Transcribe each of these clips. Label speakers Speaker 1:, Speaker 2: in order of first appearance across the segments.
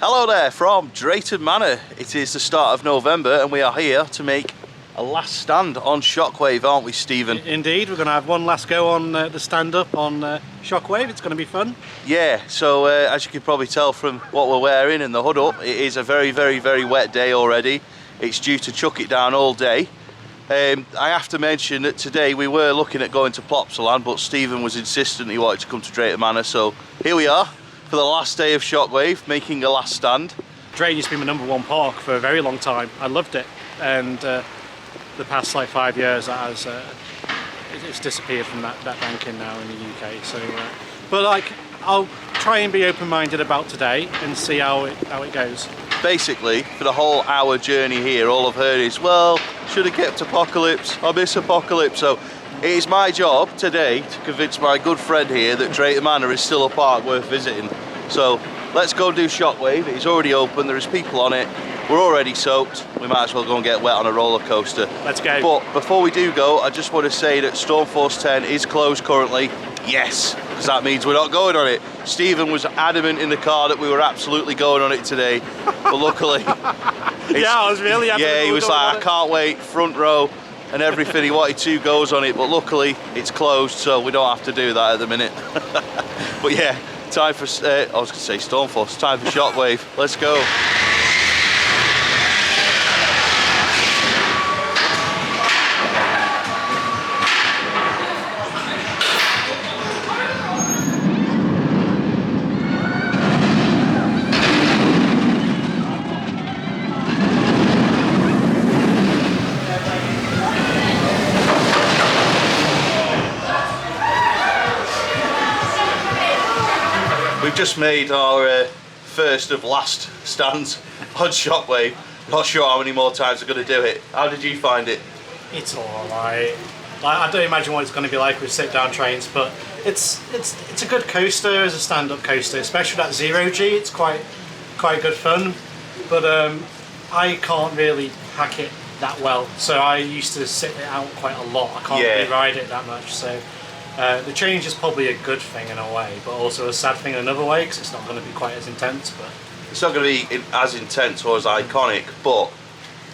Speaker 1: Hello there from Drayton Manor. It is the start of November and we are here to make a last stand on Shockwave, aren't we, Stephen?
Speaker 2: Indeed, we're going to have one last go on the stand-up on Shockwave. It's going to be fun.
Speaker 1: Yeah, so as you can probably tell from what we're wearing and the hood up, it is a very, very, very wet day already. It's due to chuck it down all day. I have to mention that today we were looking at going to Plopsaland, but Stephen was insistent he wanted to come to Drayton Manor, so here we are for the last day of Shockwave, making a last stand.
Speaker 2: Drayton used to be my #1 park for a very long time. I loved it, and the past like 5 years it's disappeared from that ranking now in the UK. So, but like I'll try and be open-minded about today and see how it goes.
Speaker 1: Basically, for the whole hour journey here, all I've heard is, well, should have kept Apocalypse, I miss Apocalypse. So it is my job today to convince my good friend here that Drayton Manor is still a park worth visiting. So let's go and do Shockwave. It's already open, there is people on it, we're already soaked, we might as well go and get wet on a roller coaster.
Speaker 2: Let's go.
Speaker 1: But before we do go, I just want to say that Stormforce 10 is closed currently. Yes, because that means we're not going on it. Stephen was adamant in the car that we were absolutely going on it today, but luckily...
Speaker 2: yeah, I was really adamant.
Speaker 1: Yeah, he was like, I can't wait, front row and everything. He wanted 2 goes on it, but luckily it's closed, so we don't have to do that at the minute. But yeah, time for, I was going to say Stormforce, time for Shockwave. Let's go. We've just made our first of last stands on Shockwave. Not sure how many more times we're going to do it. How did you find it?
Speaker 2: It's alright. I don't imagine what it's going to be like with sit-down trains, but it's a good coaster as a stand-up coaster, especially that 0G. It's quite good fun, but I can't really hack it that well. So I used to sit it out quite a lot. I can't really ride it that much. So. The change is probably a good thing in a way, but also a sad thing in another way, because it's not going to be quite as intense. But
Speaker 1: it's not going to be as intense or as iconic, but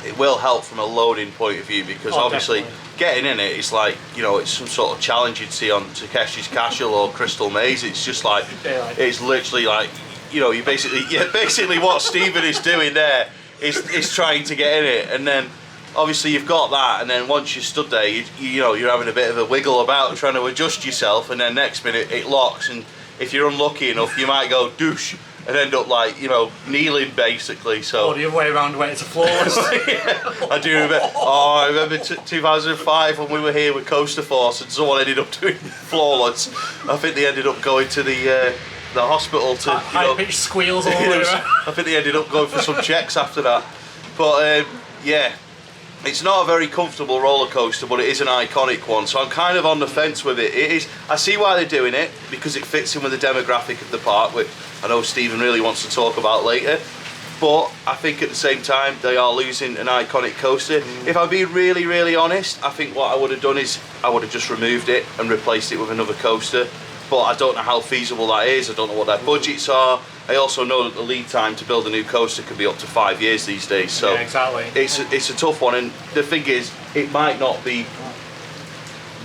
Speaker 1: it will help from a loading point of view, because obviously definitely. Getting in it, it's like, you know, it's some sort of challenge you'd see on Takeshi's Castle or Crystal Maze. It's just like, it's literally like, you know, you basically what Stephen is doing there is trying to get in it, and then obviously you've got that, and then once you stood there, you know, you're having a bit of a wiggle about trying to adjust yourself, and then next minute it locks, and if you're unlucky enough you might go douche and end up like, you know, kneeling basically. So
Speaker 2: the other way around where it's a flawless.
Speaker 1: Yeah, I do remember. Oh, I remember 2005 when we were here with Coaster Force and someone ended up doing flawless. I think they ended up going to the hospital to
Speaker 2: high-pitched squeals all the way around.
Speaker 1: I think they ended up going for some checks after that. But yeah. It's not a very comfortable roller coaster, but it is an iconic one, so I'm kind of on the fence with it. I see why they're doing it, because it fits in with the demographic of the park, which I know Stephen really wants to talk about later. But I think at the same time, they are losing an iconic coaster. If I'm being really, really honest, I think what I would have done is I would have just removed it and replaced it with another coaster. But I don't know how feasible that is. I don't know what their budgets are. I also know that the lead time to build a new coaster can be up to 5 years these days. So
Speaker 2: yeah, exactly.
Speaker 1: It's a tough one, and the thing is, it might not be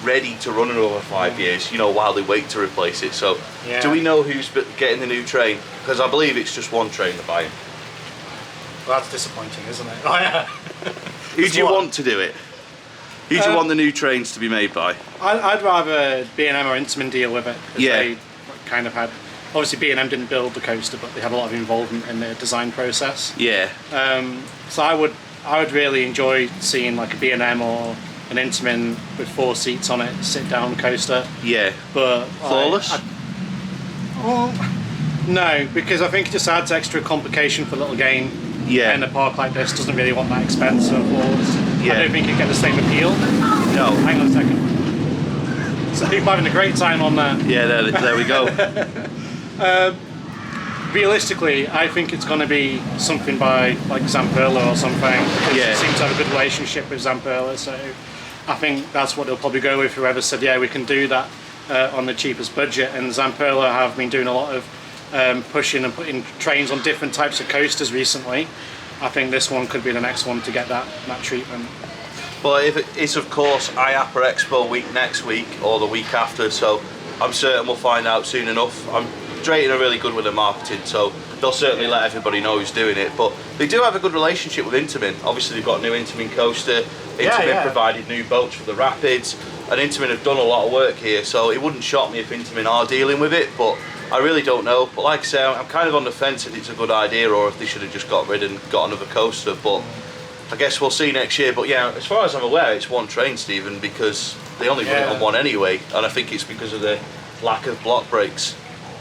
Speaker 1: ready to run in over 5 years, you know, while they wait to replace it. So do we know who's getting the new train? Because I believe it's just one train they're buying.
Speaker 2: Well, that's disappointing, isn't it? Oh, yeah.
Speaker 1: Who do you want to do it? Who do you want the new trains to be made by?
Speaker 2: I'd rather B&M or Intamin deal with it.
Speaker 1: Yeah.
Speaker 2: They kind of had, obviously B&M didn't build the coaster, but they had a lot of involvement in the design process.
Speaker 1: Yeah.
Speaker 2: So I would really enjoy seeing like a B&M or an Intamin with 4 seats on it, sit down coaster.
Speaker 1: Yeah.
Speaker 2: But
Speaker 1: flawless?
Speaker 2: No, because I think it just adds extra complication for a little game.
Speaker 1: Yeah.
Speaker 2: And a park like this doesn't really want that expensive or
Speaker 1: yeah.
Speaker 2: I don't think you get the same appeal.
Speaker 1: No.
Speaker 2: Hang on a second. So you're having a great time on that.
Speaker 1: Yeah, there we go.
Speaker 2: Realistically, I think it's going to be something by like Zamperla or something. Yeah. It seems to have a good relationship with Zamperla, so I think that's what they'll probably go with. Whoever said, yeah, we can do that on the cheapest budget. And Zamperla have been doing a lot of pushing and putting trains on different types of coasters recently. I think this one could be the next one to get that treatment.
Speaker 1: But if it is, of course, IAPA Expo week next week or the week after, so I'm certain we'll find out soon enough. Drayton are really good with the marketing, so they'll certainly let everybody know who's doing it. But they do have a good relationship with Intamin. Obviously, they've got a new Intamin coaster. Intamin provided new boats for the Rapids, and Intamin have done a lot of work here, so it wouldn't shock me if Intamin are dealing with it, but I really don't know. But like I say, I'm kind of on the fence if it's a good idea or if they should have just got rid and got another coaster, but I guess we'll see next year. But yeah, as far as I'm aware, it's one train, Stephen, because they only run it on one anyway, and I think it's because of the lack of block brakes.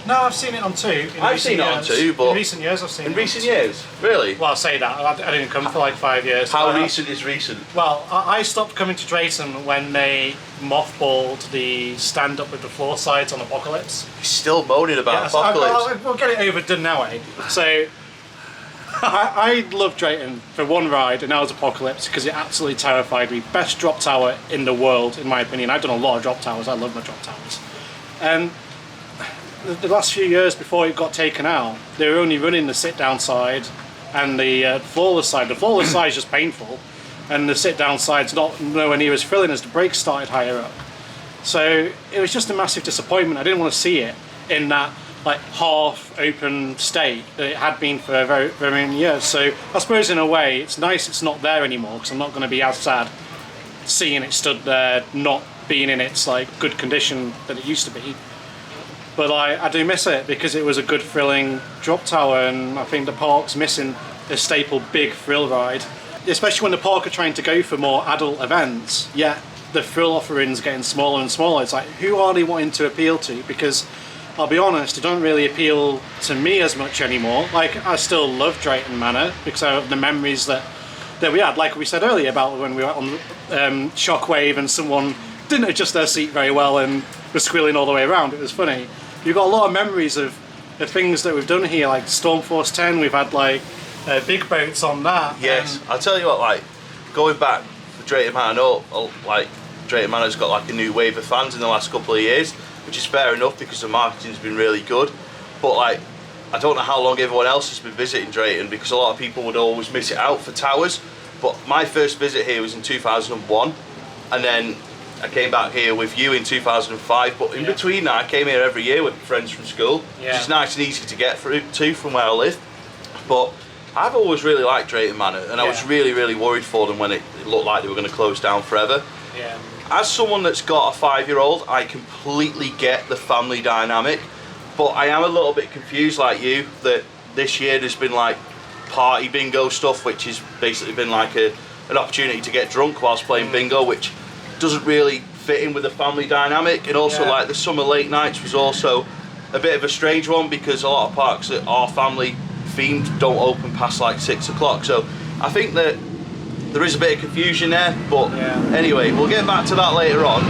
Speaker 2: No, I've seen it on two.
Speaker 1: I've seen it on two, but...
Speaker 2: In recent years I've seen it.
Speaker 1: In recent years? Really?
Speaker 2: Well, I say that. I didn't come for like 5 years.
Speaker 1: How recent is recent?
Speaker 2: Well, I stopped coming to Drayton when they mothballed the stand-up with the floor sides on Apocalypse.
Speaker 1: You're still moaning about Apocalypse.
Speaker 2: We'll get it overdone now, eh? So, I loved Drayton for one ride, and that was Apocalypse, because it absolutely terrified me. Best drop tower in the world, in my opinion. I've done a lot of drop towers. I love my drop towers. And the last few years before it got taken out, they were only running the sit-down side and the floorless side. The floorless side is just painful, and the sit-down side's not nowhere near as thrilling as the brakes started higher up. So it was just a massive disappointment. I didn't want to see it in that like half-open state that it had been for very, very many years. So I suppose in a way it's nice it's not there anymore, because I'm not going to be as sad seeing it stood there not being in its like good condition that it used to be. But I do miss it because it was a good thrilling drop tower, and I think the park's missing a staple big thrill ride. Especially when the park are trying to go for more adult events, yet the thrill offering's getting smaller and smaller. It's like, who are they wanting to appeal to? Because I'll be honest, it don't really appeal to me as much anymore. Like, I still love Drayton Manor because of the memories that we had. Like we said earlier about when we were on Shockwave and someone didn't adjust their seat very well and was squealing all the way around. It was funny. You've got a lot of memories of things that we've done here, like Stormforce 10, we've had like big boats on that.
Speaker 1: Yes, I'll tell you what, like, going back for Drayton Manor, like, Drayton Manor's got like a new wave of fans in the last couple of years, which is fair enough because the marketing's been really good. But like, I don't know how long everyone else has been visiting Drayton, because a lot of people would always miss it out for towers. But my first visit here was in 2001, and then I came back here with you in 2005, but in between that I came here every year with friends from school, which is nice and easy to get through to from where I live. But I've always really liked Drayton Manor, and I was really, really worried for them when it looked like they were going to close down forever.
Speaker 2: Yeah.
Speaker 1: As someone that's got a 5-year-old, I completely get the family dynamic, but I am a little bit confused like you, that this year there's been like party bingo stuff, which has basically been like an opportunity to get drunk whilst playing bingo, which doesn't really fit in with the family dynamic. And also like the summer late nights was also a bit of a strange one, because a lot of parks that are family themed don't open past like 6 o'clock. So I think that there is a bit of confusion there, but anyway, we'll get back to that later on.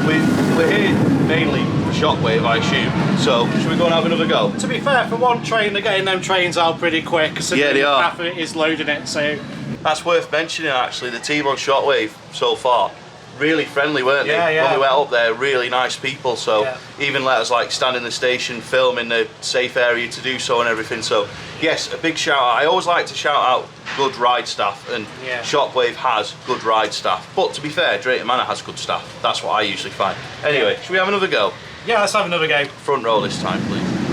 Speaker 1: We're here mainly for Shockwave, I assume, so should we go and have another go?
Speaker 2: To be fair, for one train, they're getting them trains out pretty quick, considering
Speaker 1: they are.
Speaker 2: half of it is loading it, so...
Speaker 1: That's worth mentioning actually, the team on Shockwave so far, really friendly, weren't they? When we went up there, really nice people, so even let us like stand in the station, film in the safe area to do so and everything. So yes, a big shout out. I always like to shout out good ride staff, and Shockwave has good ride staff. But to be fair, Drayton Manor has good staff. That's what I usually find. Anyway, should we have another go?
Speaker 2: Yeah, let's have another go.
Speaker 1: Front row this time, please.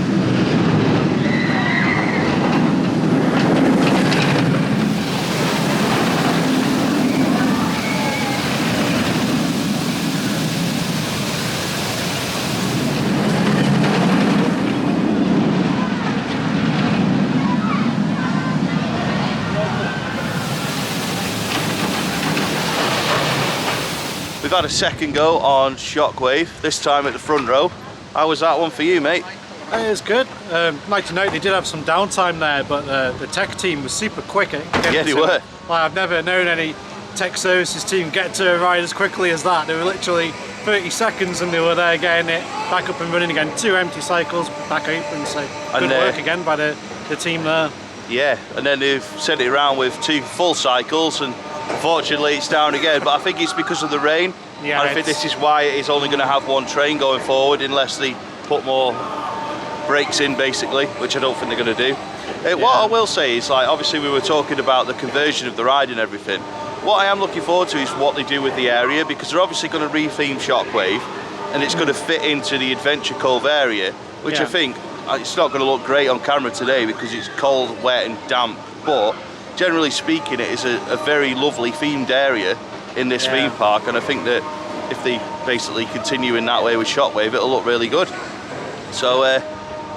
Speaker 1: We've had a second go on Shockwave, this time at the front row. How was that one for you, mate?
Speaker 2: It was good. Like to note, they did have some downtime there, but the tech team was super quick at getting
Speaker 1: they were.
Speaker 2: Like, I've never known any tech services team get to a ride as quickly as that. They were literally 30 seconds and they were there getting it back up and running again. 2 empty cycles, back open, so good work again by the team there.
Speaker 1: Yeah, and then they've sent it around with 2 full cycles, and unfortunately it's down again, but I think it's because of the rain.
Speaker 2: Yeah,
Speaker 1: and I think this is why it is only going to have 1 train going forward, unless they put more breaks in basically, which I don't think they're going to do. What I will say is, like, obviously we were talking about the conversion of the ride and everything. What I am looking forward to is what they do with the area, because they're obviously going to retheme Shockwave, and it's going to fit into the Adventure Cove area, which I think it's not going to look great on camera today because it's cold, wet and damp, but generally speaking it is a very lovely themed area in this theme park, and I think that if they basically continue in that way with Shockwave, it'll look really good. So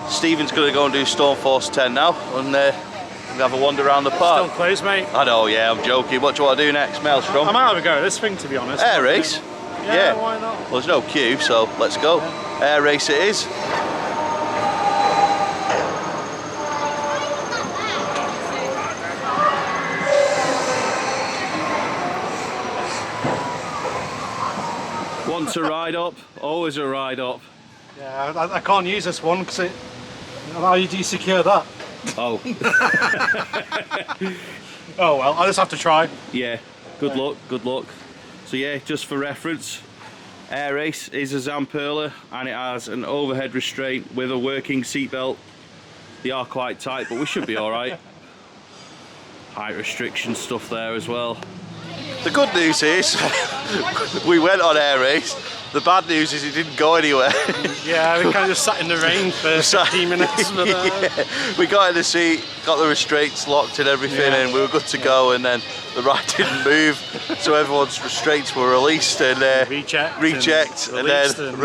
Speaker 1: Stephen's going to go and do Stormforce 10 now, and have a wander around the park.
Speaker 2: Still closed, mate.
Speaker 1: I know, yeah, I'm joking. What do you want to do next, Maelstrom?
Speaker 2: I might have a go at this thing, to be honest.
Speaker 1: Air race?
Speaker 2: Yeah, why not?
Speaker 1: Well, there's no queue, so let's go. Air race it is. Once a ride up, always a ride up.
Speaker 2: Yeah, I can't use this one because how do you secure that?
Speaker 1: Oh.
Speaker 2: Oh well, I'll just have to try.
Speaker 1: Yeah, good luck, good luck. So yeah, just for reference, Air Race is a Zamperla and it has an overhead restraint with a working seatbelt. They are quite tight, but we should be alright. Height restriction stuff there as well. The good news is, we went on Air Race. The bad news is it didn't go anywhere.
Speaker 2: Yeah, we kind of just sat in the rain for 15 minutes. But,
Speaker 1: yeah. We got in the seat, got the restraints locked and everything, and we were good to go, and then the ride didn't move, so everyone's restraints were released and
Speaker 2: rechecked,
Speaker 1: and then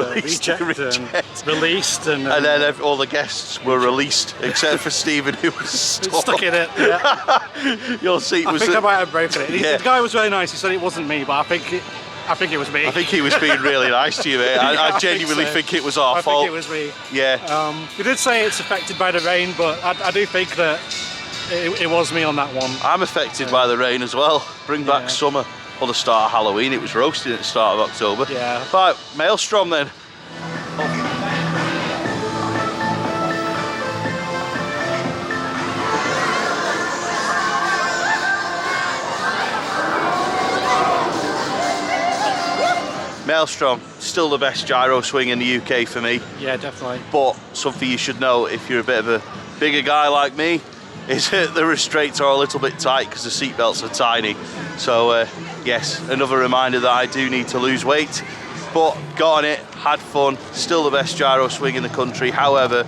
Speaker 1: released and then all the guests were released except for Stephen, who was
Speaker 2: stuck in it. Yeah.
Speaker 1: Your seat was.
Speaker 2: I think I might have broken it. The guy was really nice. He said it wasn't me, but I think it was me.
Speaker 1: I think he was being really nice to you, mate. I genuinely think it was our fault.
Speaker 2: I think it was me.
Speaker 1: Yeah.
Speaker 2: We did say it's affected by the rain, but I do think that it was me on that one.
Speaker 1: I'm affected by the rain as well. Bring back summer. Or the start of Halloween. It was roasting at the start of October.
Speaker 2: Yeah.
Speaker 1: Right, Maelstrom then. Maelstrom, still the best gyro swing in the UK for me.
Speaker 2: Yeah, definitely.
Speaker 1: But something you should know if you're a bit of a bigger guy like me is that the restraints are a little bit tight because the seatbelts are tiny. So yes, another reminder that I do need to lose weight. But got on it, had fun, still the best gyro swing in the country. However,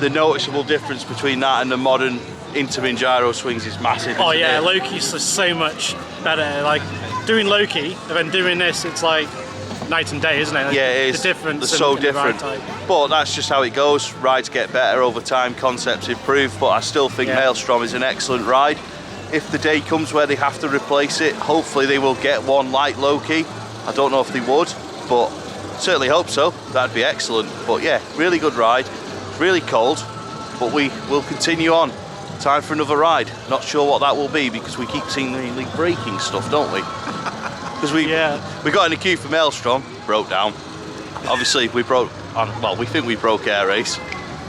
Speaker 1: the noticeable difference between that and the modern Intamin gyro swings is massive.
Speaker 2: Oh yeah, Loki's just so much better. Like doing Loki and then doing this, it's like night and day, isn't it? Like,
Speaker 1: yeah, it is.
Speaker 2: The difference.
Speaker 1: They're so different. But that's just how it goes. Rides get better over time, concepts improve, but I still think Maelstrom is an excellent ride. If the day comes where they have to replace it, hopefully they will get one like Loki. I don't know if they would, but certainly hope so. That'd be excellent. But yeah, really good ride. Really cold, but we will continue on. Time for another ride. Not sure what that will be because we keep seeing the braking stuff, don't we? Because we got in the queue for Maelstrom, broke down. Obviously we broke, well, we think we broke Air Race.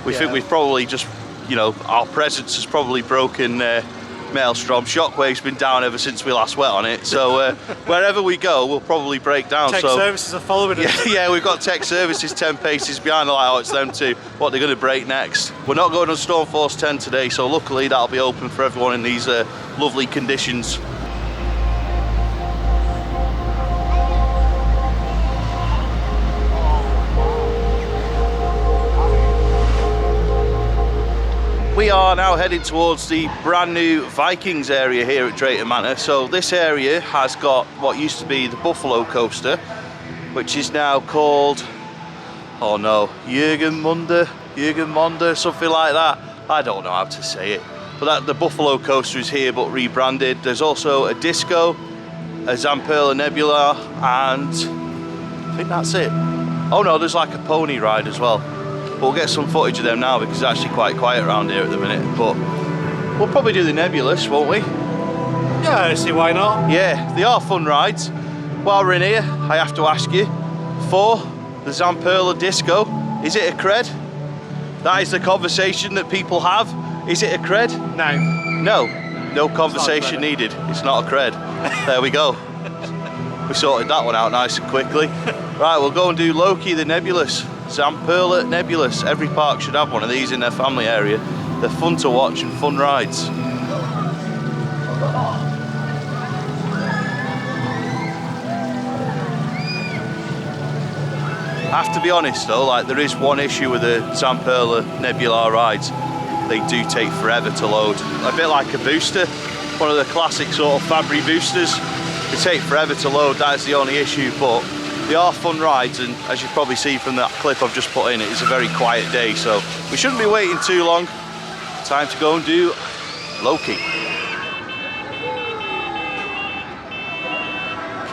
Speaker 1: We think we've probably just, you know, our presence has probably broken Maelstrom. Shockwave's been down ever since we last went on it, so wherever we go we'll probably break down.
Speaker 2: Tech services are following us.
Speaker 1: Yeah, we've got tech services 10 paces behind, like, oh, it's them two. What they're going to break next. We're not going on Stormforce 10 today, so luckily that'll be open for everyone in these lovely conditions. We are now heading towards the brand new Vikings area here at Drayton Manor. So this area has got what used to be the Buffalo coaster, which is now called, oh no, Jürgen Munder, something like that. I don't know how to say it. But the Buffalo coaster is here but rebranded. There's also a disco, a Zamperla Nebula, and I think that's it. Oh no, there's like a pony ride as well. But we'll get some footage of them now because it's actually quite quiet around here at the minute. But we'll probably do the Nebulous, won't we?
Speaker 2: Yeah, I see why not.
Speaker 1: Yeah, they are fun rides. While we're in here, I have to ask you, for the Zamperla Disco, is it a cred? That is the conversation that people have. Is it a cred? No conversation needed. It's not a cred. There we go. We sorted that one out nice and quickly. Right, we'll go and do Loki the Nebulous. Zamperla Nebulous. Every park should have one of these in their family area. They're fun to watch and fun rides. I have to be honest though, like there is one issue with the Zamperla Nebula rides. They do take forever to load. A bit like a booster, one of the classic sort of Fabry boosters. They take forever to load, that's the only issue, but they are fun rides, and as you probably see from that clip I've just put in, it is a very quiet day, so we shouldn't be waiting too long. Time to go and do Loki.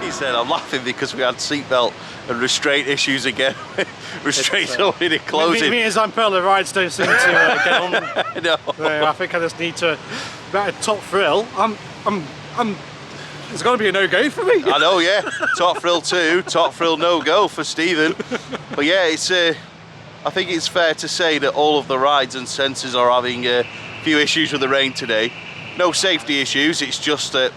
Speaker 1: He said I'm laughing because we had seatbelt and restraint issues again. Restraints only closing.
Speaker 2: Me and Zamperla rides don't seem to get on.
Speaker 1: No.
Speaker 2: I think I just need to. About a Top Thrill. It's got to be a no-go for me.
Speaker 1: I know, yeah. Top Thrill 2, Top Thrill no-go for Stephen. But yeah, it's. I think it's fair to say that all of the rides and sensors are having a few issues with the rain today. No safety issues. It's just that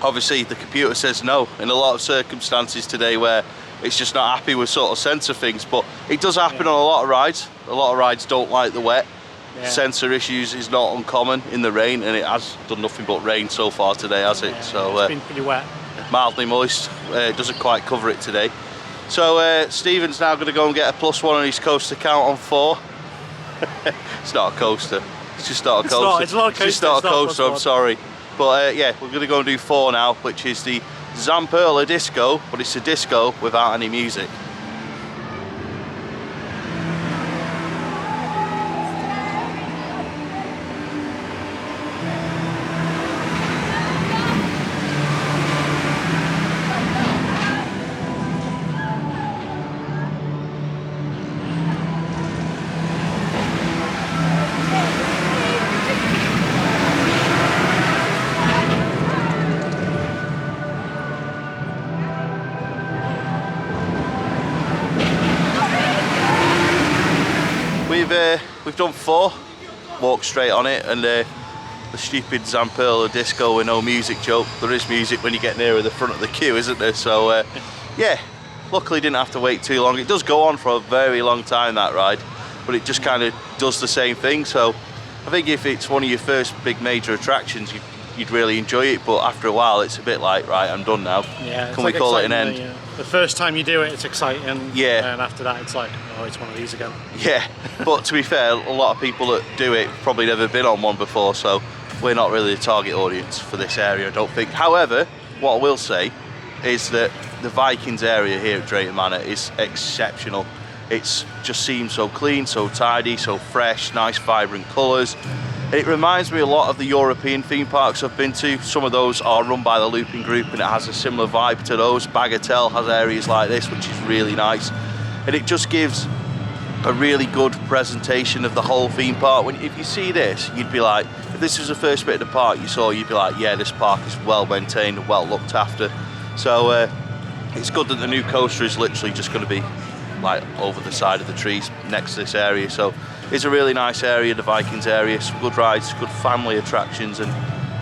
Speaker 1: obviously the computer says no in a lot of circumstances today where it's just not happy with sort of sensor things, but it does happen on a lot of rides. A lot of rides don't like the wet. Yeah. Sensor issues is not uncommon in the rain, and it has done nothing but rain so far today, has it? So
Speaker 2: it's been pretty wet.
Speaker 1: Mildly moist. It doesn't quite cover it today. So Stephen's now going to go and get a +1 on his coaster count on 4. It's not a coaster. It's just not a coaster.
Speaker 2: It's not a coaster.
Speaker 1: It's just not a coaster. I'm sorry. But yeah, we're going to go and do 4 now, which is the Zamperla Disco, but it's a disco without any music. We've done 4, walked straight on it, and the stupid Zamperla Disco with no music joke. There is music when you get nearer the front of the queue, isn't there? So yeah, luckily didn't have to wait too long. It does go on for a very long time, that ride, but it just kind of does the same thing. So I think if it's one of your first big major attractions, you'd really enjoy it, but after a while it's a bit like, right, I'm done now.
Speaker 2: Yeah,
Speaker 1: can we call it an end?
Speaker 2: The first time you do it, it's exciting.
Speaker 1: Yeah.
Speaker 2: And after that, it's like, oh, it's one of these again.
Speaker 1: Yeah, but to be fair, a lot of people that do it probably never been on one before, so we're not really the target audience for this area, I don't think. However, what I will say is that the Vikings area here at Drayton Manor is exceptional. It's just seems so clean, so tidy, so fresh, nice vibrant colours. It reminds me a lot of the European theme parks I've been to. Some of those are run by the Looping Group and it has a similar vibe to those. Bagatelle has areas like this, which is really nice. And it just gives a really good presentation of the whole theme park. If you see this, you'd be like, if this was the first bit of the park you saw, you'd be like, yeah, this park is well maintained and well looked after. So it's good that the new coaster is literally just going to be like over the side of the trees next to this area. So it's a really nice area, the Vikings area, some good rides, good family attractions, and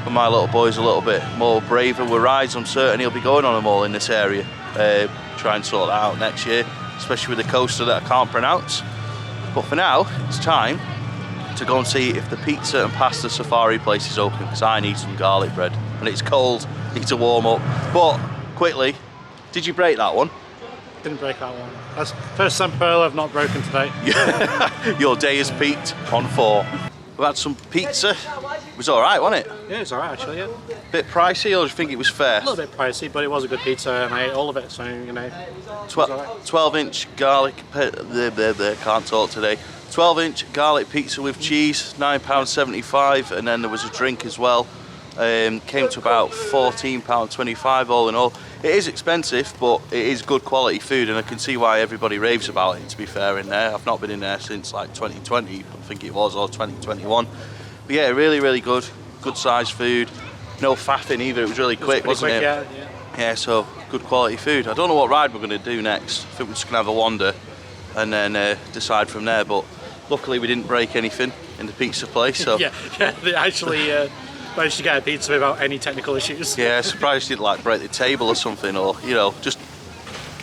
Speaker 1: when my little boy's a little bit more braver with rides, I'm certain he'll be going on them all in this area. Try and sort that out next year, especially with the coaster that I can't pronounce. But for now, it's time to go and see if the pizza and pasta safari place is open, because I need some garlic bread, and it's cold, need to warm up. But quickly, did you break that one?
Speaker 2: Didn't break that one. That's first Zamperla I've not broken today.
Speaker 1: Your day has peaked on 4. We've had some pizza. It was alright, wasn't it?
Speaker 2: Yeah, it's alright actually, yeah.
Speaker 1: Bit pricey, or do you think it was fair?
Speaker 2: A little bit pricey, but it was a good pizza and I ate all of it, so you know.
Speaker 1: 12-inch garlic, can't talk today. 12-inch garlic pizza with cheese, £9.75, and then there was a drink as well. Came to about £14.25 all in all. It is expensive, but it is good quality food, and I can see why everybody raves about it, to be fair, in there. I've not been in there since like 2020, I think it was, or 2021. But yeah, really, really good sized food. No faffing either, it was really quick, wasn't it? Yeah, so good quality food. I don't know what ride we're going to do next. I think we're just going to have a wander and then decide from there, but luckily we didn't break anything in the pizza place. So
Speaker 2: yeah, they actually managed to get a pizza without any technical issues.
Speaker 1: Yeah, surprised you didn't like break the table or something, or you know, just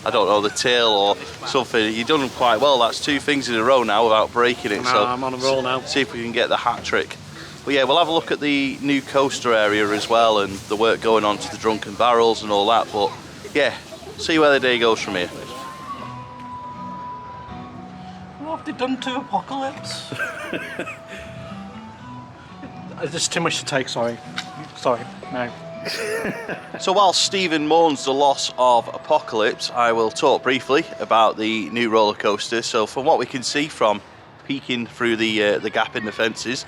Speaker 1: I don't know, the tail or something. You've done quite well. That's 2 things in a row now without breaking it.
Speaker 2: No,
Speaker 1: so
Speaker 2: I'm on a roll now.
Speaker 1: See if we can get the hat trick. But yeah, we'll have a look at the new coaster area as well and the work going on to the Drunken Barrels and all that. But yeah, see where the day goes from here.
Speaker 2: What have they done to Apocalypse? There's too much to take, sorry. Sorry, no.
Speaker 1: So while Stephen mourns the loss of Apocalypse, I will talk briefly about the new roller coaster. So from what we can see from peeking through the gap in the fences,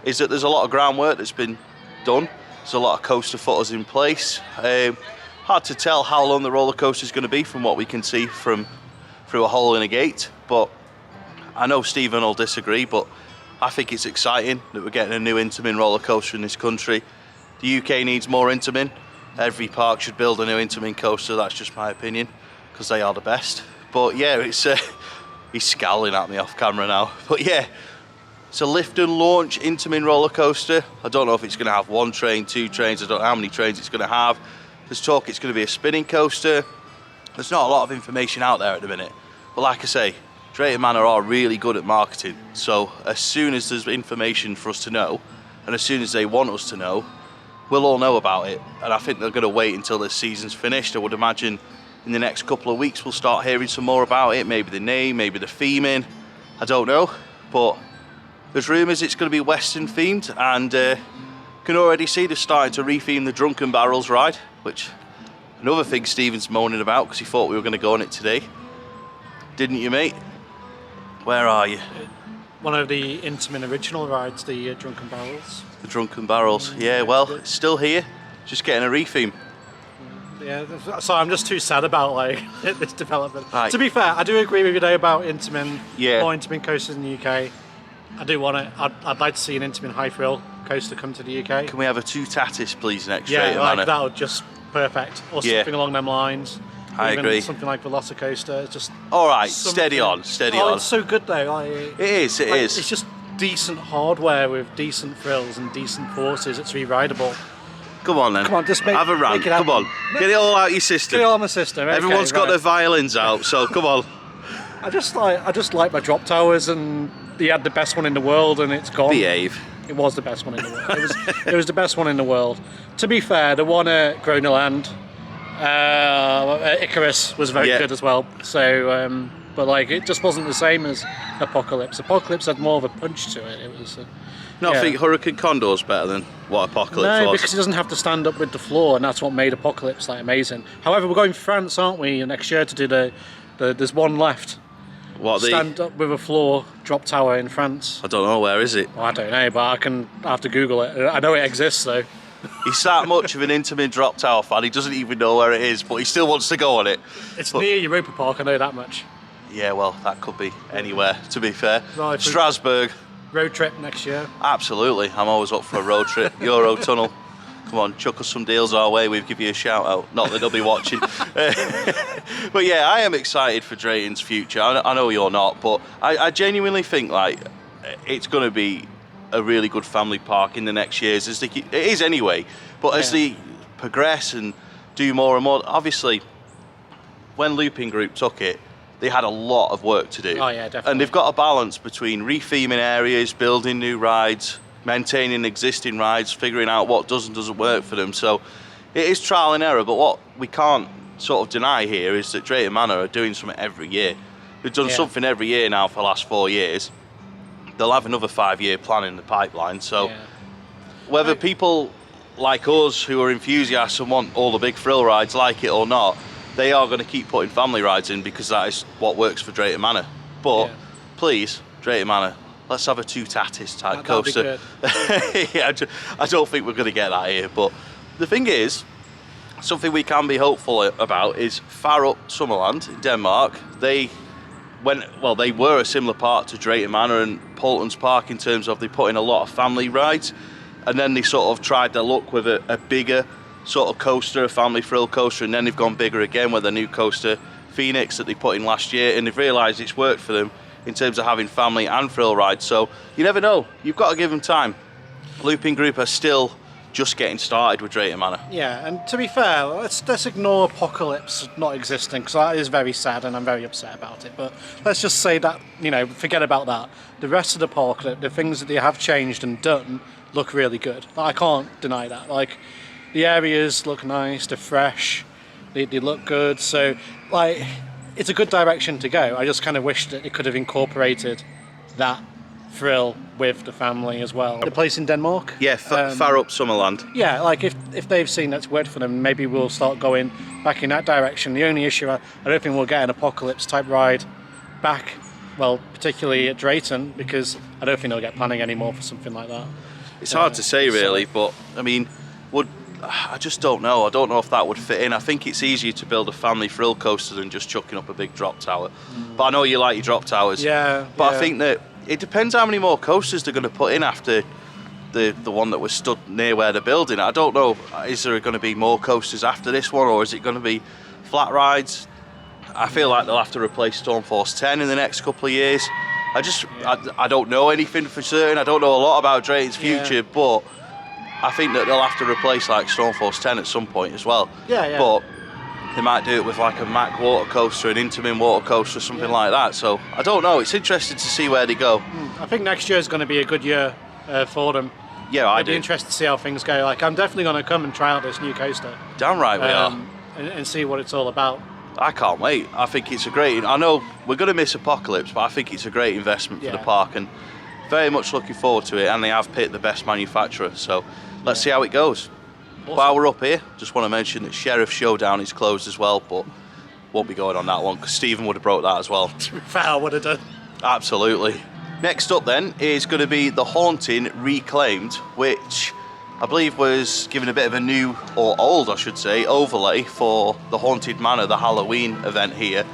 Speaker 1: is that there's a lot of groundwork that's been done. There's a lot of coaster footers in place. Hard to tell how long the roller coaster is going to be from what we can see from through a hole in a gate, but I know Stephen will disagree, but I think it's exciting that we're getting a new Intamin roller coaster in this country. The UK needs more Intamin. Every park should build a new Intamin coaster, that's just my opinion, because they are the best. But yeah, it's he's scowling at me off camera now. But yeah, it's a lift and launch Intamin roller coaster. I don't know if it's going to have 1 train, 2 trains, I don't know how many trains it's going to have. There's talk it's going to be a spinning coaster. There's not a lot of information out there at the minute. But like I say, Drayton Manor are really good at marketing. So as soon as there's information for us to know, and as soon as they want us to know, we'll all know about it. And I think they're going to wait until the season's finished. I would imagine in the next couple of weeks we'll start hearing some more about it. Maybe the name, maybe the theming, I don't know. But there's rumours it's going to be Western themed, and can already see they're starting to retheme the Drunken Barrels ride, which another thing Stephen's moaning about because he thought we were going to go on it today. Didn't you, mate? Where are you?
Speaker 2: One of the Intamin original rides, the Drunken Barrels.
Speaker 1: The Drunken Barrels, yeah, well, it's still here, just getting a retheme.
Speaker 2: Yeah, so I'm just too sad about like this development.
Speaker 1: Right.
Speaker 2: To be fair, I do agree with you though about Intamin,
Speaker 1: Yeah.
Speaker 2: more Intamin coasters in the UK. I do want it. I'd like to see an Intamin high thrill coaster come to the UK.
Speaker 1: Can we have a 2 Tatis, please, next
Speaker 2: Yeah,
Speaker 1: Drayton
Speaker 2: like
Speaker 1: Manor?
Speaker 2: that would just perfect, or
Speaker 1: Yeah.
Speaker 2: something along them lines.
Speaker 1: I
Speaker 2: Even
Speaker 1: agree.
Speaker 2: Something like Velocicoaster. It's just
Speaker 1: All right,
Speaker 2: something-
Speaker 1: steady on, steady
Speaker 2: oh,
Speaker 1: on.
Speaker 2: it's so good though. Like,
Speaker 1: It is, it
Speaker 2: like,
Speaker 1: is.
Speaker 2: It's just decent hardware with decent thrills and decent forces. It's re-rideable.
Speaker 1: Come on then.
Speaker 2: Come on, just
Speaker 1: have a rant.
Speaker 2: make it happen.
Speaker 1: Come on, get it all out your system.
Speaker 2: Get it on the system. Okay,
Speaker 1: Everyone's got
Speaker 2: right.
Speaker 1: their violins out, so come on.
Speaker 2: I just like my drop towers, and they had the best one in the world, and it's gone.
Speaker 1: Behave.
Speaker 2: It was the best one in the world. It was the best one in the world. To be fair, the one at Gronerland, Icarus was very
Speaker 1: Yeah.
Speaker 2: good as well. So, but like it just wasn't the same as Apocalypse. Apocalypse had more of a punch to it. It was.
Speaker 1: No, I
Speaker 2: Yeah.
Speaker 1: think Hurricane Condor's better than what Apocalypse
Speaker 2: No,
Speaker 1: was.
Speaker 2: because it doesn't have to stand up with the floor, and that's what made Apocalypse like amazing. However, we're going to France, aren't we, next year to do there's one left.
Speaker 1: What the?
Speaker 2: Stand up with a floor drop tower in France.
Speaker 1: I don't know, where is it?
Speaker 2: Well, I don't know, but I have to Google it. I know it exists though.
Speaker 1: He's that much of an Intamin drop tower fan, he doesn't even know where it is, but he still wants to go on it.
Speaker 2: It's
Speaker 1: But-
Speaker 2: near Europa Park, I know that much.
Speaker 1: Yeah, well, that could be anywhere, to be fair.
Speaker 2: Right,
Speaker 1: Strasbourg,
Speaker 2: Road trip next year.
Speaker 1: absolutely. I'm always up for a road trip. Eurotunnel. Come on, chuck us some deals our way, we'll give you a shout out. Not that they'll be watching. But yeah, I am excited for Drayton's future. I know you're not, but I genuinely think like it's going to be a really good family park in the next years. It is anyway, but as
Speaker 2: Yeah.
Speaker 1: they progress and do more and more, obviously, when Looping Group took it, they had a lot of work to do.
Speaker 2: Oh yeah, definitely.
Speaker 1: And they've got a balance between retheming areas, building new rides, maintaining existing rides, figuring out what does and doesn't work for them. So it is trial and error, but what we can't sort of deny here is that Drayton Manor are doing something every year. They've done
Speaker 2: Yeah.
Speaker 1: something every year now for the last 4 years. They'll have another 5-year plan in the pipeline. So
Speaker 2: Yeah.
Speaker 1: whether people like us who are enthusiasts and want all the big thrill rides like it or not, they are going to keep putting family rides in because that is what works for Drayton Manor. But
Speaker 2: Yeah.
Speaker 1: please, Drayton Manor, let's have a 2 Tatis type
Speaker 2: That'd be
Speaker 1: coaster. Yeah, I don't think we're going to get that here. But the thing is, something we can be hopeful about is Far Up Summerland in Denmark. They were a similar park to Drayton Manor and Poulton's Park in terms of they put in a lot of family rides, and then they sort of tried their luck with a bigger sort of coaster, a family thrill coaster, and then they've gone bigger again with a new coaster, Phoenix, that they put in last year, and they've realised it's worked for them in terms of having family and thrill rides. So you never know, you've got to give them time. Looping Group are still just getting started with Drayton Manor.
Speaker 2: Yeah, and to be fair, let's ignore Apocalypse not existing, because that is very sad and I'm very upset about it. But let's just say that, you know, forget about that. The rest of the Apocalypse, the things that they have changed and done, look really good. I can't deny that. Like, the areas look nice, they're fresh, they look good. So, like, it's a good direction to go. I just kind of wish that it could have incorporated that thrill with the family as well. The place in Denmark?
Speaker 1: Yeah, far up Summerland.
Speaker 2: Yeah, like if they've seen that's worked for them, maybe we'll start going back in that direction. The only issue, I don't think we'll get an Apocalypse type ride back, well, particularly at Drayton, because I don't think they'll get planning anymore for something like that.
Speaker 1: It's hard to say really, but I mean, I just don't know. I don't know if that would fit in. I think it's easier to build a family thrill coaster than just chucking up a big drop tower. But I know you like your drop towers.
Speaker 2: Yeah.
Speaker 1: But I think that it depends how many more coasters they're going to put in after the one that was stood near where they're building. I don't know, is there going to be more coasters after this one, or is it going to be flat rides? I feel like they'll have to replace Stormforce 10 in the next couple of years. I don't know anything for certain. I don't know a lot about Drayton's future, but I think that they'll have to replace like Stormforce 10 at some point as well.
Speaker 2: Yeah.
Speaker 1: But they might do it with like a Mack water coaster, an Intamin water coaster, something like that. So I don't know. It's interesting to see where they go.
Speaker 2: I think next year is going to be a good year for them.
Speaker 1: Yeah,
Speaker 2: I'd be interested to see how things go. Like, I'm definitely going to come and try out this new coaster.
Speaker 1: Damn right we are.
Speaker 2: And see what it's all about.
Speaker 1: I can't wait. I think it's a great... I know we're going to miss Apocalypse, but I think it's a great investment for the park, and very much looking forward to it. And they have picked the best manufacturer, so let's see how it goes. Awesome. While we're up here, just want to mention that Sheriff Showdown is closed as well, but won't be going on that one because Stephen would have broke that as well.
Speaker 2: To be fair, I would have done.
Speaker 1: Absolutely. Next up then is going to be the Haunting Reclaimed, which I believe was given a bit of a new, or old I should say, overlay for the Haunted Manor, the Halloween event here.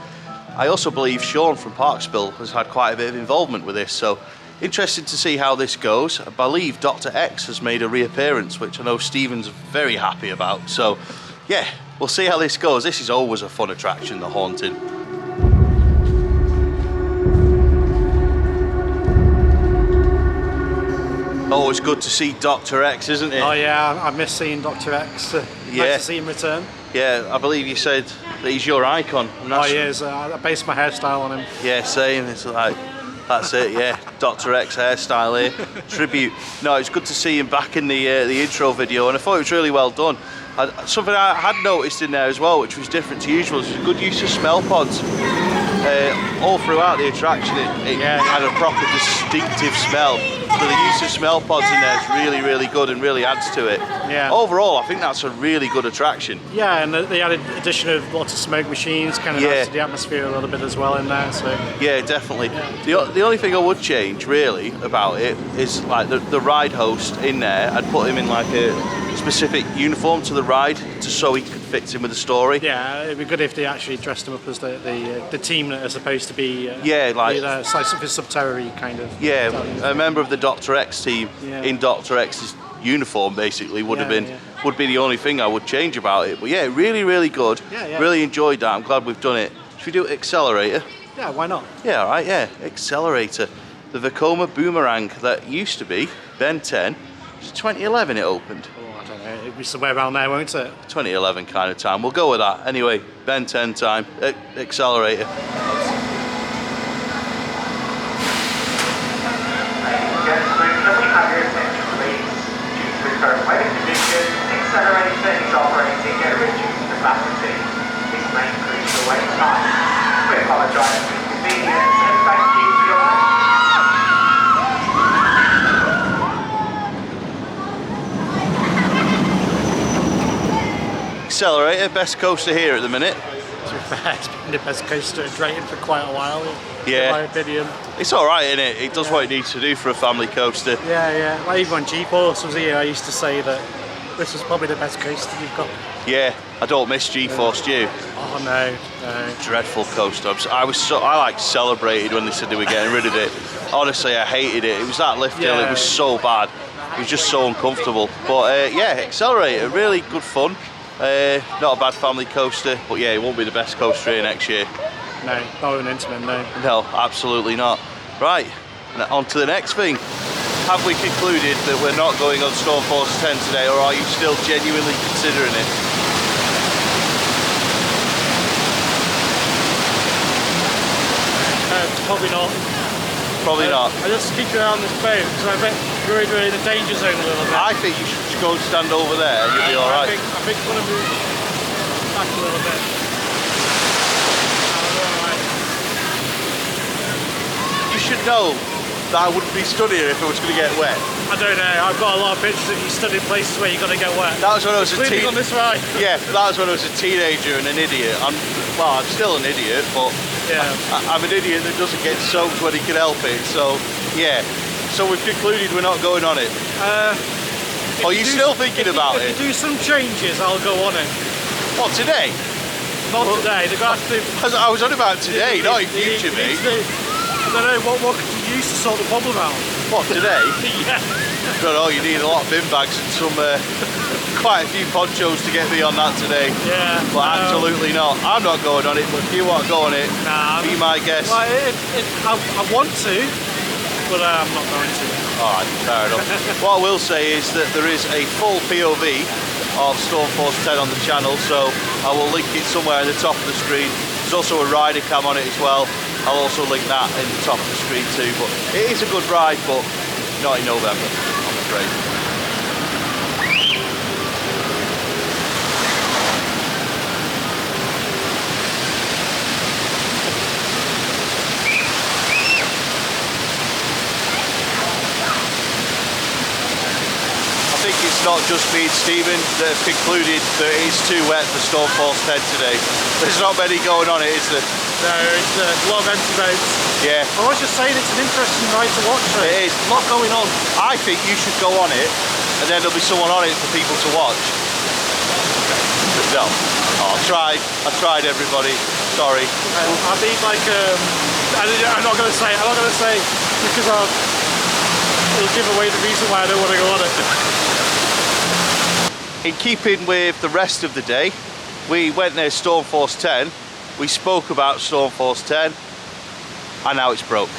Speaker 1: I also believe Sean from Parkspill has had quite a bit of involvement with this, so interested to see how this goes. I believe Dr. X has made a reappearance, which I know Stephen's very happy about. So yeah, we'll see how this goes. This is always a fun attraction, the Haunted. Always good to see Dr. X, isn't it?
Speaker 2: Oh yeah, I miss seeing Dr. X. Nice to see him return.
Speaker 1: Yeah, I believe you said that he's your icon.
Speaker 2: Oh, he is. I based my hairstyle on him.
Speaker 1: Yeah, same. It's like, that's it, yeah. Dr. X hairstyle here. Tribute. No, it's good to see him back in the intro video, and I thought it was really well done. Something I had noticed in there as well, which was different to usual, was a good use of smell pods. All throughout the attraction, it had a proper distinctive smell. So the use of smell pods in there is really, really good and really adds to it.
Speaker 2: Yeah.
Speaker 1: Overall, I think that's a really good attraction.
Speaker 2: Yeah, and the added addition of lots of smoke machines kind of adds to the atmosphere a little bit as well in there. So
Speaker 1: yeah, definitely. Yeah. The only thing I would change really about it is like the ride host in there. I'd put him in like a specific uniform to the ride, just so he could fit in with the story.
Speaker 2: Yeah, it'd be good if they actually dressed him up as the team that are supposed to be.
Speaker 1: Like
Speaker 2: something sub-terror kind of.
Speaker 1: Yeah, a member of the Dr. X team in Dr. X's uniform basically would be the only thing I would change about it. But yeah, really, really good.
Speaker 2: Yeah.
Speaker 1: Really enjoyed that. I'm glad we've done it. Should we do Accelerator?
Speaker 2: Yeah, why not?
Speaker 1: Yeah, all right. Yeah, Accelerator. The Vekoma Boomerang that used to be Ben 10. It's 2011 it opened.
Speaker 2: Oh, I don't know. It'll be somewhere around there, won't it?
Speaker 1: 2011 kind of time. We'll go with that. Anyway, Ben 10 time. Accelerator.
Speaker 3: Current weather conditions, Accelerator is operating at a reduced capacity. This may increase the wait time. We apologise for the inconvenience and thank you for your
Speaker 1: Accelerator, best coaster here at the minute.
Speaker 2: To be fair, it's been the best coaster at Drayton for quite a while,
Speaker 1: in
Speaker 2: my opinion.
Speaker 1: It's alright, isn't it? It does what it needs to do for a family coaster.
Speaker 2: Yeah. Like even when G-Force was here, I used to say that this was probably the best coaster you've got.
Speaker 1: Yeah, I don't miss G-Force, do you?
Speaker 2: Oh no.
Speaker 1: Dreadful coaster. I like celebrated when they said they were getting rid of it. Honestly, I hated it. It was that lift hill, it was so bad. It was just so uncomfortable. But yeah, Accelerator, really good fun. Not a bad family coaster, but yeah, it won't be the best coaster here next year.
Speaker 2: No, not an Intamin, no.
Speaker 1: No, absolutely not. Right, on to the next thing. have we concluded that we're not going on Stormforce 10 today, or are you still genuinely considering it?
Speaker 2: Probably not.
Speaker 1: Probably not.
Speaker 2: I just keep you around this boat because I bet we're in the danger zone a little bit.
Speaker 1: I think you should just go and stand over there, you'll be alright.
Speaker 2: I think I'm going to move back a little bit.
Speaker 1: You should know that I wouldn't be stood here if it was going to get wet.
Speaker 2: I don't know, I've got a lot of pictures of you stood in places where you're going to get wet.
Speaker 1: That was when I was a
Speaker 2: on this ride.
Speaker 1: Yeah, that was when I was a teenager and an idiot. I'm still an idiot, but
Speaker 2: yeah.
Speaker 1: I'm an idiot that doesn't get soaked when he can help it. So yeah, so we've concluded we're not going on it. Are you still thinking about it?
Speaker 2: If you do some changes, I'll go on it.
Speaker 1: What, today?
Speaker 2: Not today. They're going to have to.
Speaker 1: I was on about today, not in future, mate.
Speaker 2: I don't know, what could you use to sort the problem out?
Speaker 1: What, today?
Speaker 2: Yeah.
Speaker 1: I don't know, you need a lot of bin bags and some, quite a few ponchos to get me on that today.
Speaker 2: Yeah.
Speaker 1: But absolutely not. I'm not going on it, but if you want to go on it, be my guest.
Speaker 2: Well, I want to, but I'm not going to.
Speaker 1: Alright, fair enough. What I will say is that there is a full POV of Stormforce 10 on the channel, so I will link it somewhere in the top of the screen. There's also a rider cam on it as well. I'll also link that in the top of the screen too, but it is a good ride, but not in November, I'm afraid. I think it's not just me and Stephen that have concluded that it's too wet for Stormforce 10 today. There's not many going on it, is there?
Speaker 2: No, it's a lot of empty boats.
Speaker 1: Yeah.
Speaker 2: I was just saying it's an interesting ride to watch. Though.
Speaker 1: It is.
Speaker 2: A lot going on.
Speaker 1: I think you should go on it, and then there'll be someone on it for people to watch. No. Oh, I tried everybody. Sorry.
Speaker 2: I need like I'm not going to say. I'm not going to say because it'll give away the reason why I don't want to go on it.
Speaker 1: In keeping with the rest of the day, we went near Stormforce 10. We spoke about Stormforce 10, and now it's broke.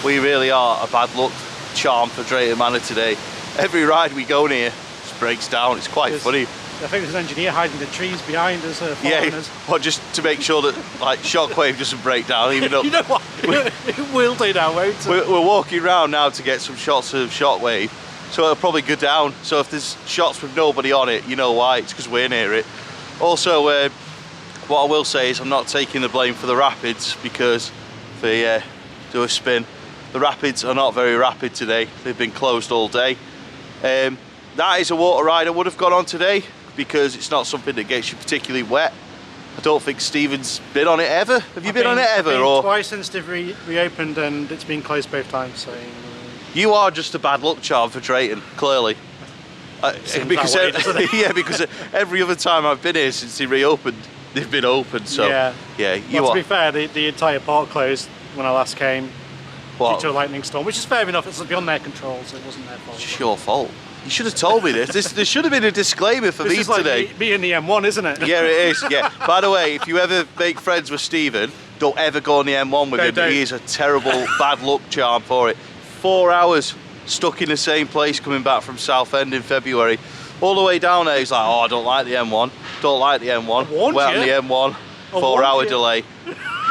Speaker 1: We really are a bad luck charm for Drayton Manor today. Every ride we go near just breaks down. It's quite funny.
Speaker 2: I think there's an engineer hiding the trees behind us.
Speaker 1: Yeah,
Speaker 2: us.
Speaker 1: well, just to make sure that like Shockwave doesn't break down. Even though
Speaker 2: you know what? It will do now, won't it?
Speaker 1: We're walking around now to get some shots of Shockwave. So it'll probably go down. So if there's shots with nobody on it, you know why, it's because we're near it. Also, what I will say is I'm not taking the blame for the rapids, because if they do a spin, the rapids are not very rapid today. They've been closed all day. That is a water ride I would have gone on today, because it's not something that gets you particularly wet. I don't think Stephen's been on it ever. Have you been on it ever?
Speaker 2: I've been
Speaker 1: or
Speaker 2: twice since they've reopened, and it's been closed both times. So.
Speaker 1: You are just a bad luck charm for Drayton, clearly. Because because every other time I've been here since they reopened, they've been open. So yeah,
Speaker 2: to be fair, the entire park closed when I last came due to a lightning storm, which is fair enough. It's beyond their control, so it wasn't their fault.
Speaker 1: It's your fault. You should have told me this. There should have been a disclaimer for me today.
Speaker 2: Like me and the M1, isn't it?
Speaker 1: Yeah, it is. Yeah. By the way, if you ever make friends with Stephen, don't ever go on the M1 with him. He is a terrible bad luck charm for it. 4 hours stuck in the same place coming back from Southend in February. All the way down there, he's like, oh, I don't like the M1. Don't like the M1. Went on the M1, 4 hour delay.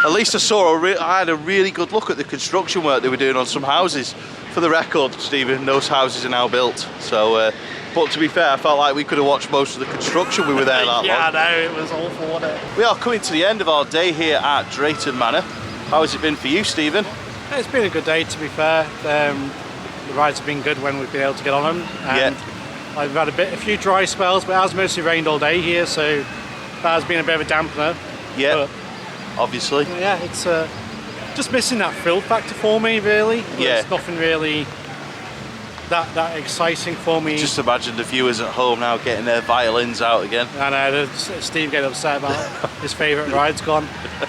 Speaker 1: At least I had a really good look at the construction work they were doing on some houses. For the record, Stephen, those houses are now built. So, but to be fair, I felt like we could have watched most of the construction. We were there that long.
Speaker 2: Yeah, no, it was awful, wasn't it?
Speaker 1: We are coming to the end of our day here at Drayton Manor. How has it been for you, Stephen?
Speaker 2: It's been a good day, to be fair. The rides have been good when we've been able to get on them. And I've had a few dry spells, but it has mostly rained all day here, so that has been a bit of a dampener.
Speaker 1: Yeah, obviously.
Speaker 2: Yeah, it's just missing that thrill factor for me, really. It's nothing really that exciting for me.
Speaker 1: Just imagine the viewers at home now getting their violins out again.
Speaker 2: I know, Steve getting upset about his favourite ride's gone,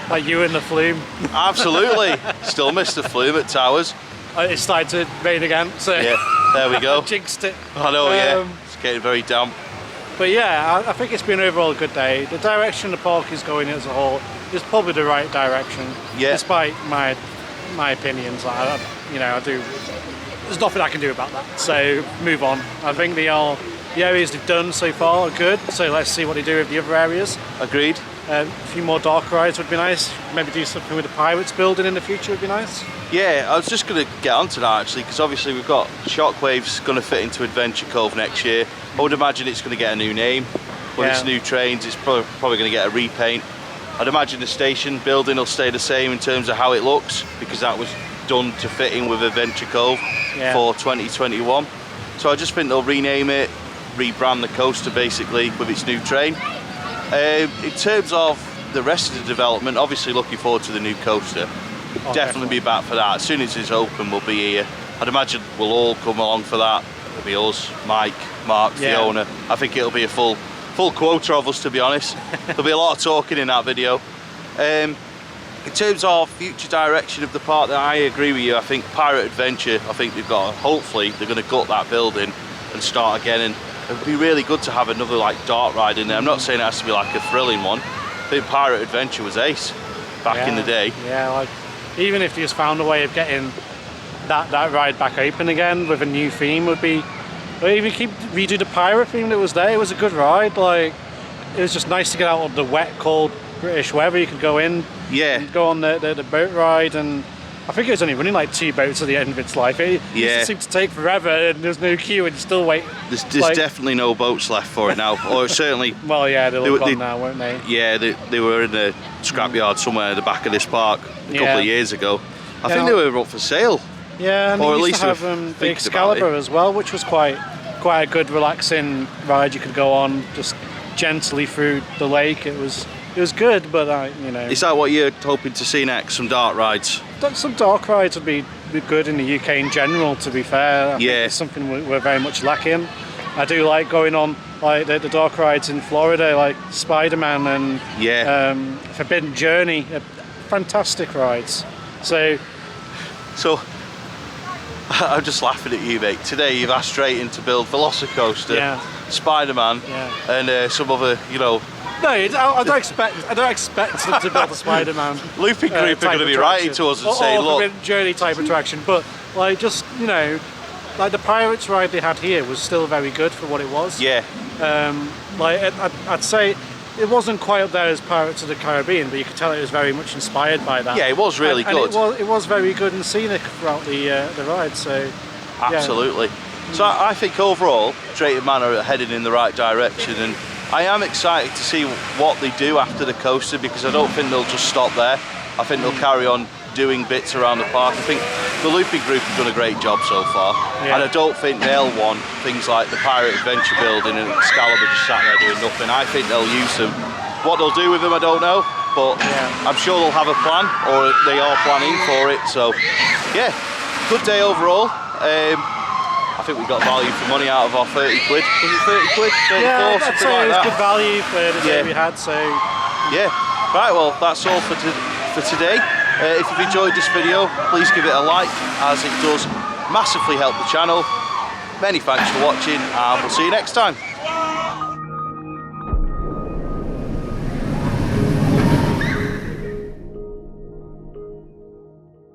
Speaker 2: like you and the Flume.
Speaker 1: Absolutely. Still miss the Flume at Towers.
Speaker 2: It started to rain again, so
Speaker 1: yeah, there we go.
Speaker 2: Jinxed it.
Speaker 1: I know, yeah. It's getting very damp.
Speaker 2: But yeah, I think it's been overall a good day. The direction the park is going as a whole is probably the right direction.
Speaker 1: Yeah.
Speaker 2: Despite my opinions, like, I do. There's nothing I can do about that. So move on. I think the areas they've done so far are good. So let's see what they do with the other areas.
Speaker 1: Agreed.
Speaker 2: A few more dark rides would be nice. Maybe do something with the Pirates building in the future would be nice.
Speaker 1: Yeah, I was just going to get onto that actually, because obviously we've got Shockwave's going to fit into Adventure Cove next year. I would imagine it's going to get a new name. With its new trains, it's probably going to get a repaint. I'd imagine the station building will stay the same in terms of how it looks, because that was done to fit in with Adventure Cove for 2021. So I just think they'll rename it, rebrand the coaster basically with its new train. In terms of the rest of the development, obviously looking forward to the new coaster. Definitely be back for that. As soon as it's open, we'll be here. I'd imagine we'll all come along for that. It'll be us, Mike, Mark, Fiona. I think it'll be a full quota of us, to be honest. There'll be a lot of talking in that video. In terms of future direction of the park, I agree with you. I think Pirate Adventure, hopefully they're going to gut that building and start again, and it would be really good to have another like dark ride in there. I'm not saying it has to be like a thrilling one. I think Pirate Adventure was ace back in the day.
Speaker 2: Yeah, like even if you just found a way of getting that ride back open again with a new theme would be, or even redo the pirate theme that was there. It was a good ride. Like, it was just nice to get out of the wet, cold British weather. You could go in, and go on the boat ride, and I think it was only running like 2 boats at the end of its life. It seemed to take forever, and there's no queue, and you still wait.
Speaker 1: There's definitely no boats left for it now, or certainly.
Speaker 2: Well, yeah, they'll gone now, won't they?
Speaker 1: Yeah, they were in the scrapyard somewhere at the back of this park a couple of years ago. I think they were up for sale.
Speaker 2: Yeah, and they used to have the Excalibur as well, which was quite a good, relaxing ride. You could go on just gently through the lake. It was good, but Is that what you're hoping to see next? Some dark rides? Some dark rides would be good in the UK in general. To be fair, I think it's something we're very much lacking. I do like going on like the dark rides in Florida, like Spider-Man and Forbidden Journey. Fantastic rides. So
Speaker 1: I'm just laughing at you, mate. Today you've asked Drayton to build Velocicoaster, Spider-Man, and some other, No,
Speaker 2: I don't expect them to build a Spider-Man.
Speaker 1: Looping Group are going to be writing to us and saying, look,
Speaker 2: a journey type attraction, but like like the Pirates ride they had here was still very good for what it was.
Speaker 1: Yeah.
Speaker 2: I'd say it wasn't quite up there as Pirates of the Caribbean, but you could tell it was very much inspired by that.
Speaker 1: Yeah, it was really good.
Speaker 2: It was very good and scenic throughout the ride. So
Speaker 1: absolutely. So I think overall, Drayton Manor are heading in the right direction, and I am excited to see what they do after the coaster, because I don't think they'll just stop there. I think they'll carry on doing bits around the park. I think the Looping Group have done a great job so far, and I don't think they'll want things like the Pirate Adventure building and Excalibur just sat there doing nothing. I think they'll use them. What they'll do with them, I don't know, but I'm sure they'll have a plan, or they are planning for it. So yeah, good day overall. I think we got value for money out of our 30 quid. Was it 30 quid? 34,
Speaker 2: yeah, I'd say it was good value for the day we had. So
Speaker 1: yeah, right. Well, that's all for today. If you've enjoyed this video, please give it a like, as it does massively help the channel. Many thanks for watching, and we'll see you next time.